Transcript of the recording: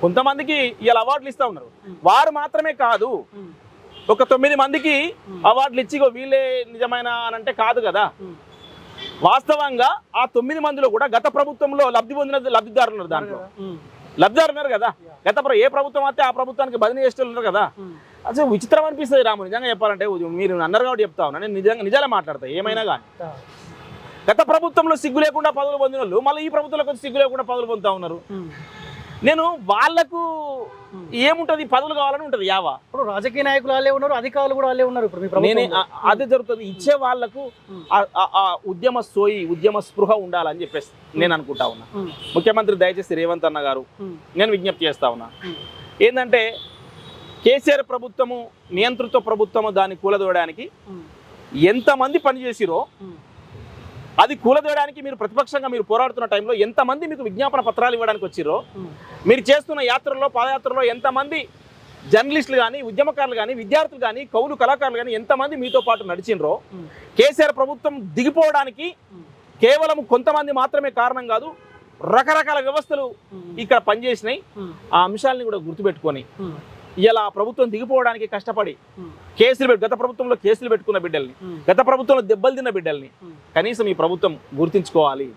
కొంతమందికి ఇలా అవార్డులు ఇస్తా ఉన్నారు. వారు మాత్రమే కాదు, ఒక 9 మందికి అవార్డులు ఇచ్చి వీళ్ళే నిజమైన అని అంటే కాదు కదా. వాస్తవంగా ఆ 9 మందిలో కూడా గత ప్రభుత్వంలో లబ్ధి పొందిన లబ్ధిదారులు ఉన్నారు, దాంట్లో లబ్ధిదారులు ఉన్నారు కదా. ఏ ప్రభుత్వం అయితే ఆ ప్రభుత్వానికి బదిలీ చేసేవాళ్ళు ఉన్నారు కదా. అసలు విచిత్రం అనిపిస్తుంది రాము, నిజంగా చెప్పాలంటే. మీరు అన్నారు కాబట్టి చెప్తా ఉన్నా, నేను నిజాలే మాట్లాడతా ఏమైనా కానీ. గత ప్రభుత్వంలో సిగ్గు లేకుండా పదవులు పొందిన వాళ్ళు మళ్ళీ ఈ ప్రభుత్వంలో కొంచెం సిగ్గు లేకుండా పదవులు పొందుతా ఉన్నారు. నేను వాళ్ళకు ఏముంటది, పదవులు కావాలని ఉంటది యావా. ఇప్పుడు రాజకీయ నాయకులు వాళ్ళే ఉన్నారు, అధికారులు కూడా వాళ్ళే ఉన్నారు. ఇప్పుడు నేనే అదే జరుగుతుంది. ఇచ్చే వాళ్ళకు ఆ ఉద్యమ సోయి, ఉద్యమ స్పృహ ఉండాలని చెప్పేసి నేను అనుకుంటా ఉన్నా. ముఖ్యమంత్రి దయచేసి రేవంత్ అన్న గారు, నేను విజ్ఞప్తి చేస్తా ఉన్నా ఏంటంటే, కేసీఆర్ ప్రభుత్వము నియంతృత్వ ప్రభుత్వము దాన్ని కూలదోయడానికి ఎంతమంది పనిచేసిరో, అది కూలదోయడానికి మీరు ప్రతిపక్షంగా మీరు పోరాడుతున్న టైంలో ఎంతమంది మీకు విజ్ఞాపన పత్రాలు ఇవ్వడానికి వచ్చిరో, మీరు చేస్తున్న యాత్రల్లో పాదయాత్రలో ఎంతమంది జర్నలిస్టులు కానీ, ఉద్యమకారులు కానీ, విద్యార్థులు కానీ, కవులు కళాకారులు కానీ ఎంతమంది మీతో పాటు నడిచినరో, కేసీఆర్ ప్రభుత్వం దిగిపోవడానికి కేవలం కొంతమంది మాత్రమే కారణం కాదు, రకరకాల వ్యవస్థలు ఇక్కడ పనిచేసినాయి. ఆ అంశాలని కూడా గుర్తుపెట్టుకొని ఇలా ప్రభుత్వం దిగిపోవడానికి కష్టపడి గత ప్రభుత్వంలో కేసులు పెట్టుకున్న బిడ్డల్ని, గత ప్రభుత్వంలో దెబ్బలు తిన్న బిడ్డల్ని కనీసం ఈ ప్రభుత్వం గుర్తించుకోవాలి.